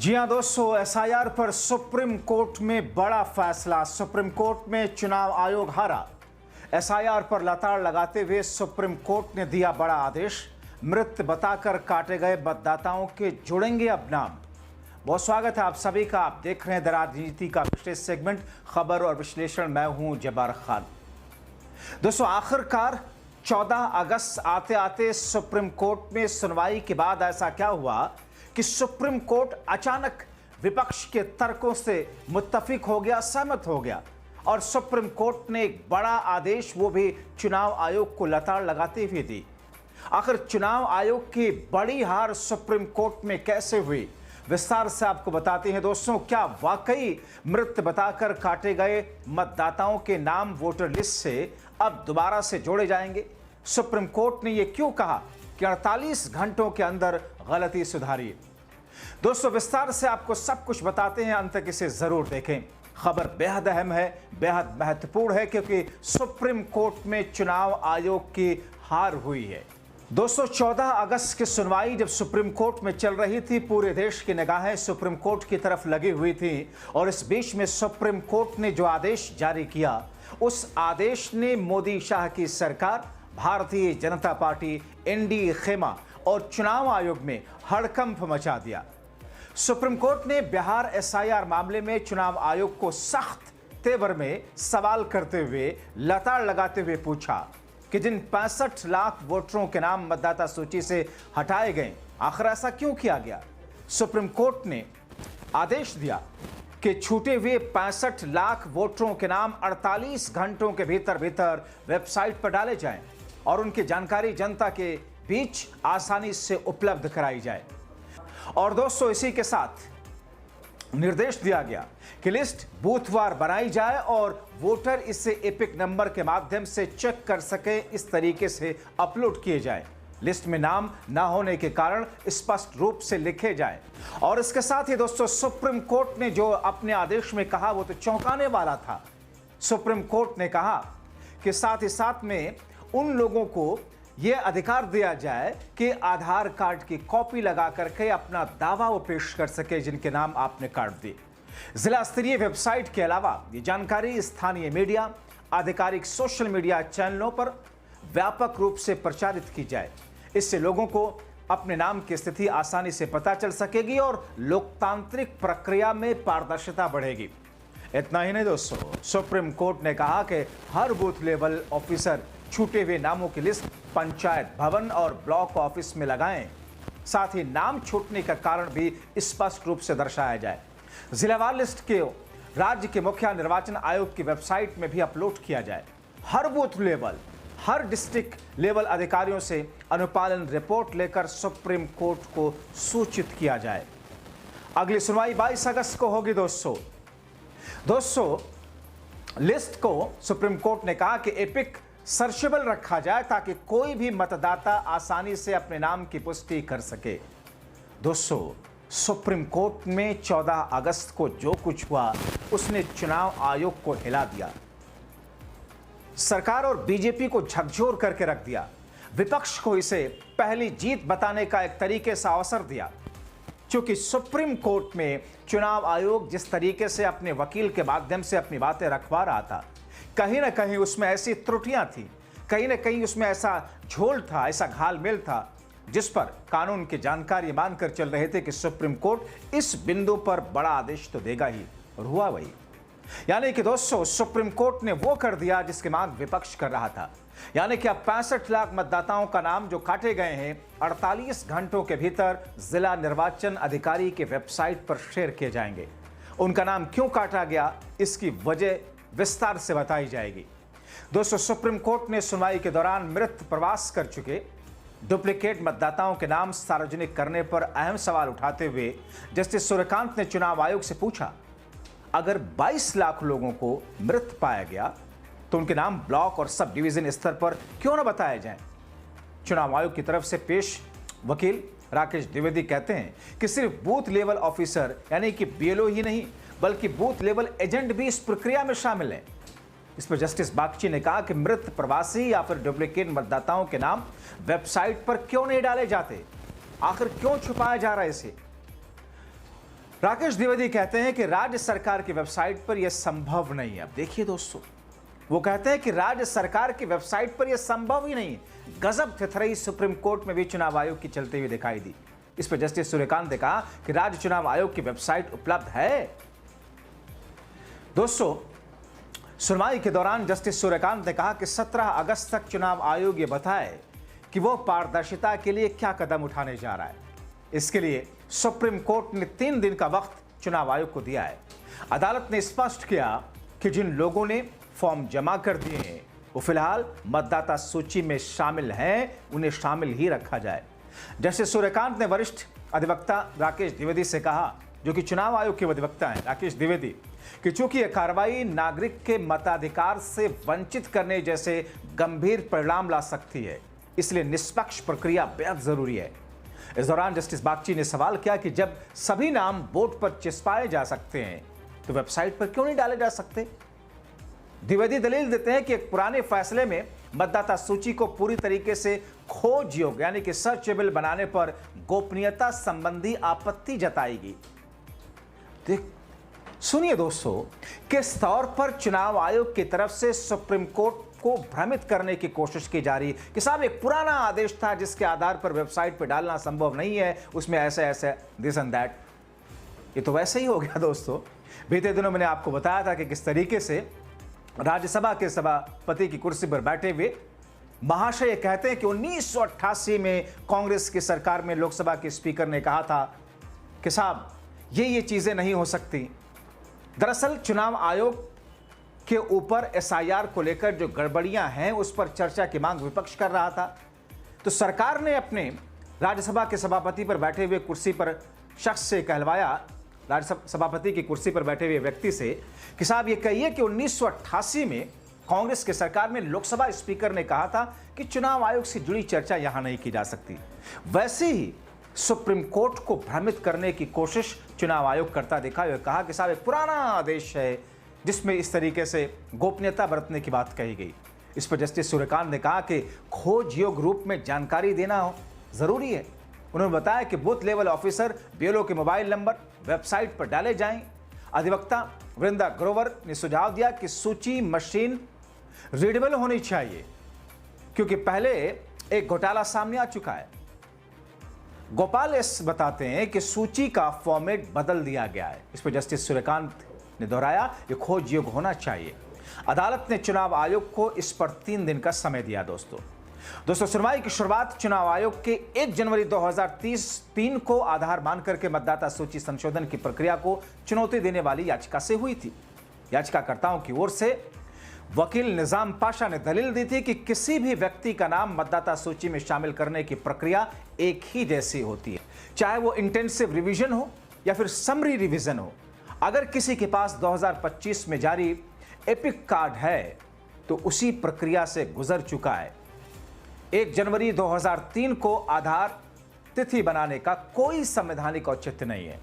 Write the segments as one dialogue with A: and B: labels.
A: जी हां दोस्तों, एसआईआर पर सुप्रीम कोर्ट में बड़ा फैसला। सुप्रीम कोर्ट में चुनाव आयोग हारा। एसआईआर पर लताड़ लगाते हुए सुप्रीम कोर्ट ने दिया बड़ा आदेश। मृत बताकर काटे गए मतदाताओं के जुड़ेंगे अब नाम। बहुत स्वागत है आप सभी का। आप देख रहे हैं द राजनीति का विशेष सेगमेंट खबर और विश्लेषण। मैं हूं जब्बार खान। दोस्तों, आखिरकार 14 अगस्त आते आते सुप्रीम कोर्ट में सुनवाई के बाद ऐसा क्या हुआ कि सुप्रीम कोर्ट अचानक विपक्ष के तर्कों से मुत्तफिक हो गया, सहमत हो गया और सुप्रीम कोर्ट ने एक बड़ा आदेश, वो भी चुनाव आयोग को लताड़ लगाते हुए दी। आखिर चुनाव आयोग की बड़ी हार सुप्रीम कोर्ट में कैसे हुई, विस्तार से आपको बताते हैं दोस्तों। क्या वाकई मृत बताकर काटे गए मतदाताओं के नाम वोटर लिस्ट से अब दोबारा से जोड़े जाएंगे? सुप्रीम कोर्ट ने यह क्यों कहा कि 48 घंटों के अंदर गलती सुधारिए? दोस्तों, विस्तार से आपको सब कुछ बताते हैं, अंत तक इसे जरूर देखें। खबर बेहद अहम है, बेहद महत्वपूर्ण है, क्योंकि सुप्रीम कोर्ट में चुनाव आयोग की हार हुई है। दोस्तों, 14 अगस्त की सुनवाई जब सुप्रीम कोर्ट में चल रही थी, पूरे देश की निगाहें सुप्रीम कोर्ट की तरफ लगी हुई थी और इस बीच में सुप्रीम कोर्ट ने जो आदेश जारी किया, उस आदेश ने मोदी शाह की सरकार, भारतीय जनता पार्टी, एनडीए खेमा और चुनाव आयोग में हड़कंप मचा दिया। सुप्रीम कोर्ट ने बिहार एसआईआर मामले में चुनाव आयोग को सख्त तेवर में सवाल करते हुए, लताड़ लगाते हुए पूछा कि जिन 65 लाख वोटरों के नाम मतदाता सूची से हटाए गए, आखिर ऐसा क्यों किया गया? सुप्रीम कोर्ट ने आदेश दिया कि छूटे हुए 65 लाख वोटरों के नाम 48 घंटों के भीतर वेबसाइट पर डाले जाएं और उनकी जानकारी जनता के बीच आसानी से उपलब्ध कराई जाए। और दोस्तों, इसी के साथ निर्देश दिया गया कि लिस्ट बूथवार बनाई जाए और वोटर इसे एपिक नंबर के माध्यम से चेक कर सके, इस तरीके से अपलोड किए जाए। लिस्ट में नाम ना होने के कारण स्पष्ट रूप से लिखे जाए। और इसके साथ ही दोस्तों, सुप्रीम कोर्ट ने जो अपने आदेश में कहा वो तो चौंकाने वाला था। सुप्रीम कोर्ट ने कहा कि साथ ही साथ में उन लोगों को यह अधिकार दिया जाए कि आधार कार्ड की कॉपी लगा करके अपना दावा वो पेश कर सके जिनके नाम आपने काट दिए। जिला स्तरीय वेबसाइट के अलावा ये जानकारी स्थानीय मीडिया, आधिकारिक सोशल मीडिया चैनलों पर व्यापक रूप से प्रचारित की जाए। इससे लोगों को अपने नाम की स्थिति आसानी से पता चल सकेगी और लोकतांत्रिक प्रक्रिया में पारदर्शिता बढ़ेगी। इतना ही नहीं दोस्तों, सुप्रीम कोर्ट ने कहा कि हर बूथ लेवल ऑफिसर छूटे हुए नामों की लिस्ट पंचायत भवन और ब्लॉक ऑफिस में लगाएं। साथ ही नाम छूटने का कारण भी स्पष्ट रूप से दर्शाया जाए। जिलावार लिस्ट के राज्य के मुख्य निर्वाचन आयोग की वेबसाइट में भी अपलोड किया जाए। हर बूथ लेवल, हर डिस्ट्रिक्ट लेवल अधिकारियों से अनुपालन रिपोर्ट लेकर सुप्रीम कोर्ट को सूचित किया जाए। अगली सुनवाई 22 अगस्त को होगी दोस्तों, लिस्ट को सुप्रीम कोर्ट ने कहा कि एपिक सर्चेबल रखा जाए ताकि कोई भी मतदाता आसानी से अपने नाम की पुष्टि कर सके। दोस्तों, सुप्रीम कोर्ट में 14 अगस्त को जो कुछ हुआ उसने चुनाव आयोग को हिला दिया। सरकार और बीजेपी को झकझोर करके रख दिया। विपक्ष को इसे पहली जीत बताने का एक तरीके से अवसर दिया, क्योंकि सुप्रीम कोर्ट में चुनाव आयोग जिस तरीके से अपने वकील के माध्यम से अपनी बातें रखवा रहा था, कहीं ना कहीं उसमें ऐसी त्रुटियां थी, कहीं ना कहीं उसमें ऐसा झोल था, ऐसा घालमेल था, जिस पर कानून की जानकारी मानकर चल रहे थे कि सुप्रीम कोर्ट इस बिंदु पर बड़ा आदेश तो देगा ही, और हुआ वही। यानी कि दोस्तों, सुप्रीम कोर्ट ने वो कर दिया जिसकी मांग विपक्ष कर रहा था। यानी कि अब 65 लाख मतदाताओं का नाम जो काटे गए हैं 48 घंटों के भीतर जिला निर्वाचन अधिकारी के वेबसाइट पर शेयर किए जाएंगे। उनका नाम क्यों काटा गया, इसकी वजह विस्तार से बताई जाएगी। दोस्तों, सुप्रीम कोर्ट ने सुनवाई के दौरान मृत प्रवास कर चुके डुप्लीकेट मतदाताओं के नाम सार्वजनिक करने पर अहम सवाल उठाते हुए जस्टिस सूर्यकांत ने चुनाव आयोग से पूछा, अगर 22 लाख लोगों को मृत पाया गया तो उनके नाम ब्लॉक और सब डिवीजन स्तर पर क्यों न बताए जाएं? चुनाव आयोग की तरफ से पेश वकील राकेश द्विवेदी कहते हैं कि सिर्फ बूथ लेवल ऑफिसर यानी कि बीएलओ ही नहीं, बल्कि बूथ लेवल एजेंट भी इस प्रक्रिया में शामिल हैं। इस पर जस्टिस बागची ने कहा कि मृत प्रवासी या फिर डुप्लीकेट मतदाताओं के नाम वेबसाइट पर क्यों नहीं डाले जाते, आखिर क्यों छुपाया जा रहा है इसे? राकेश द्विवेदी कहते हैं कि राज्य सरकार की वेबसाइट पर यह संभव नहीं है। अब देखिए दोस्तों, वो कहते हैं कि राज्य सरकार की वेबसाइट पर यह संभव ही नहीं है। गजब थथरई सुप्रीम कोर्ट में भी चुनाव आयोग की चलते हुए दिखाई दी। इस पर जस्टिस सूर्यकांत ने कहा कि राज्य चुनाव आयोग की वेबसाइट उपलब्ध है। दोस्तों, सुनवाई के दौरान जस्टिस सूर्यकांत ने कहा कि 17 अगस्त तक चुनाव आयोग ये बताए कि वो पारदर्शिता के लिए क्या कदम उठाने जा रहा है। इसके लिए सुप्रीम कोर्ट ने 3 दिन का वक्त चुनाव आयोग को दिया है। अदालत ने स्पष्ट किया कि जिन लोगों ने फॉर्म जमा कर दिए हैं वो फिलहाल मतदाता सूची में शामिल हैं, उन्हें शामिल ही रखा जाए। जस्टिस सूर्यकांत ने वरिष्ठ अधिवक्ता राकेश द्विवेदी से कहा, जो कि चुनाव आयोग के अधिवक्ता हैं राकेश द्विवेदी, कि चूंकि यह कार्रवाई नागरिक के मताधिकार से वंचित करने जैसे गंभीर परिणाम ला सकती है, इसलिए निष्पक्ष प्रक्रिया बेहद जरूरी है। इस दौरान जस्टिस बागची ने सवाल किया कि जब सभी नाम बोर्ड पर चिपकाए जा सकते हैं तो वेबसाइट पर क्यों नहीं डाले जा सकते। द्विवेदी दलील देते हैं कि एक पुराने फैसले में मतदाता सूची को पूरी तरीके से खोज योग्य यानी कि सर्चेबल बनाने पर गोपनीयता संबंधी आपत्ति जताएगी। सुनिए दोस्तों, किस तौर पर चुनाव आयोग की तरफ से सुप्रीम कोर्ट को भ्रमित करने की कोशिश की जा रही है कि साहब एक पुराना आदेश था जिसके आधार पर वेबसाइट पर डालना संभव नहीं है, उसमें ऐसे ऐसे दिस एंड दैट। ये तो वैसे ही हो गया दोस्तों। बीते दिनों मैंने आपको बताया था कि किस तरीके से राज्यसभा के सभापति की कुर्सी पर बैठे हुए महाशय कहते हैं कि 1988 में कांग्रेस की सरकार में लोकसभा के स्पीकर ने कहा था कि साहब ये चीजें नहीं हो सकती। दरअसल चुनाव आयोग के ऊपर एसआईआर को लेकर जो गड़बड़ियां हैं उस पर चर्चा की मांग विपक्ष कर रहा था, तो सरकार ने अपने राज्यसभा के सभापति पर बैठे हुए कुर्सी पर शख्स से कहलवाया, राज्यसभा सभापति की कुर्सी पर बैठे हुए व्यक्ति से, कि साहब ये कहिए कि 1988 में कांग्रेस की सरकार में लोकसभा स्पीकर ने कहा था कि चुनाव आयोग से जुड़ी चर्चा यहां नहीं की जा सकती। वैसे ही सुप्रीम कोर्ट को भ्रमित करने की कोशिश चुनाव आयोग करता दिखा और कहा कि साहब एक पुराना आदेश है जिसमें इस तरीके से गोपनीयता बरतने की बात कही गई। इस पर जस्टिस सूर्यकांत ने कहा कि खोज योग्य रूप में जानकारी देना जरूरी है। उन्होंने बताया कि बूथ लेवल ऑफिसर बीएलओ के मोबाइल नंबर वेबसाइट पर डाले जाएं। अधिवक्ता वृंदा ग्रोवर ने सुझाव दिया कि सूची मशीन रीडेबल होनी चाहिए क्योंकि पहले एक घोटाला सामने आ चुका है। गोपाल एस बताते हैं कि सूची का फॉर्मेट बदल दिया गया है। इस पर जस्टिस सूर्यकांत ने दोहराया कि खोज योग्य होना चाहिए। अदालत ने चुनाव आयोग को इस पर 3 दिन का समय दिया। दोस्तों सुनवाई की शुरुआत चुनाव आयोग के 1 जनवरी 2023 को आधार मान करके मतदाता सूची संशोधन की प्रक्रिया को चुनौती देने वाली याचिका से हुई थी। याचिकाकर्ताओं की ओर से वकील निजाम पाशा ने दलील दी थी कि किसी भी व्यक्ति का नाम मतदाता सूची में शामिल करने की प्रक्रिया एक ही जैसी होती है, चाहे वो इंटेंसिव रिवीजन हो या फिर समरी रिवीजन हो। अगर किसी के पास 2025 में जारी एपिक कार्ड है तो उसी प्रक्रिया से गुजर चुका है। 1 जनवरी 2003 को आधार तिथि बनाने का कोई संवैधानिक औचित्य नहीं है।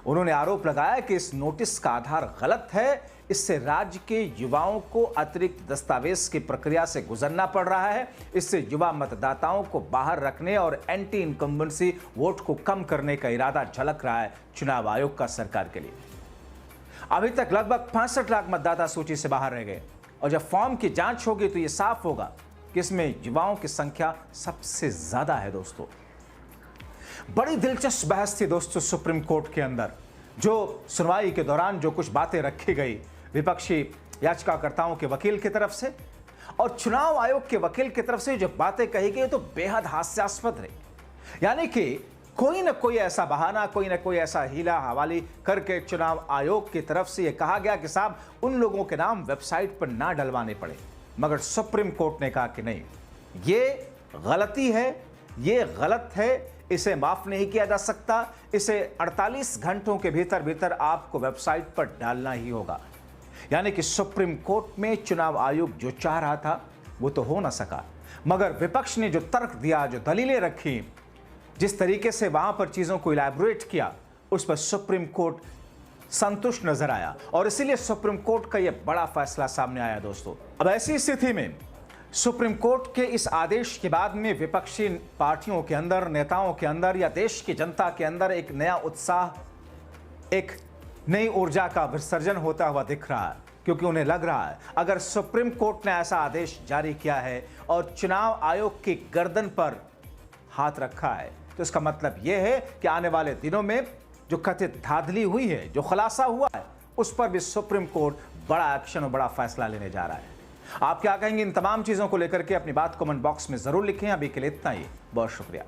A: उन्होंने आरोप लगाया कि इस नोटिस का आधार गलत है, इससे राज्य के युवाओं को अतिरिक्त दस्तावेज की प्रक्रिया से गुजरना पड़ रहा है। इससे युवा मतदाताओं को बाहर रखने और एंटी इनकम्बेंसी वोट को कम करने का इरादा झलक रहा है चुनाव आयोग का सरकार के लिए। अभी तक लगभग 65 लाख मतदाता सूची से बाहर रह गए और जब फॉर्म की जांच होगी तो यह साफ होगा कि इसमें युवाओं की संख्या सबसे ज्यादा है। दोस्तों बड़ी दिलचस्प बहस थी दोस्तों सुप्रीम कोर्ट के अंदर, जो सुनवाई के दौरान जो कुछ बातें रखी गई विपक्षी याचिकाकर्ताओं के वकील की तरफ से और चुनाव आयोग के वकील की तरफ से जो बातें कही गई तो बेहद हास्यास्पद रही। यानी कि कोई ना कोई ऐसा बहाना, कोई ना कोई ऐसा हीला हवाली करके चुनाव आयोग की तरफ से यह कहा गया कि साहब उन लोगों के नाम वेबसाइट पर ना डलवाने पड़े, मगर सुप्रीम कोर्ट ने कहा कि नहीं, ये गलती है, ये गलत है, इसे माफ नहीं किया जा सकता, इसे 48 घंटों के भीतर आपको वेबसाइट पर डालना ही होगा। यानी कि सुप्रीम कोर्ट में चुनाव आयोग जो चाह रहा था वो तो हो ना सका, मगर विपक्ष ने जो तर्क दिया, जो दलीलें रखी, जिस तरीके से वहां पर चीजों को इलैबोरेट किया, उस पर सुप्रीम कोर्ट संतुष्ट नजर आया और इसीलिए सुप्रीम कोर्ट का यह बड़ा फैसला सामने आया। दोस्तों अब ऐसी स्थिति में सुप्रीम कोर्ट के इस आदेश के बाद में विपक्षी पार्टियों के अंदर, नेताओं के अंदर या देश की जनता के अंदर एक नया उत्साह एक नई ऊर्जा का विसर्जन होता हुआ दिख रहा है, क्योंकि उन्हें लग रहा है अगर सुप्रीम कोर्ट ने ऐसा आदेश जारी किया है और चुनाव आयोग की गर्दन पर हाथ रखा है, तो इसका मतलब यह है कि आने वाले दिनों में जो कथित धांधली हुई है, जो खुलासा हुआ है, उस पर भी सुप्रीम कोर्ट बड़ा एक्शन और बड़ा फैसला लेने जा रहा है। आप क्या कहेंगे इन तमाम चीजों को लेकर के? अपनी बात कमेंट बॉक्स में जरूर लिखें। अभी के लिए इतना ही, बहुत शुक्रिया।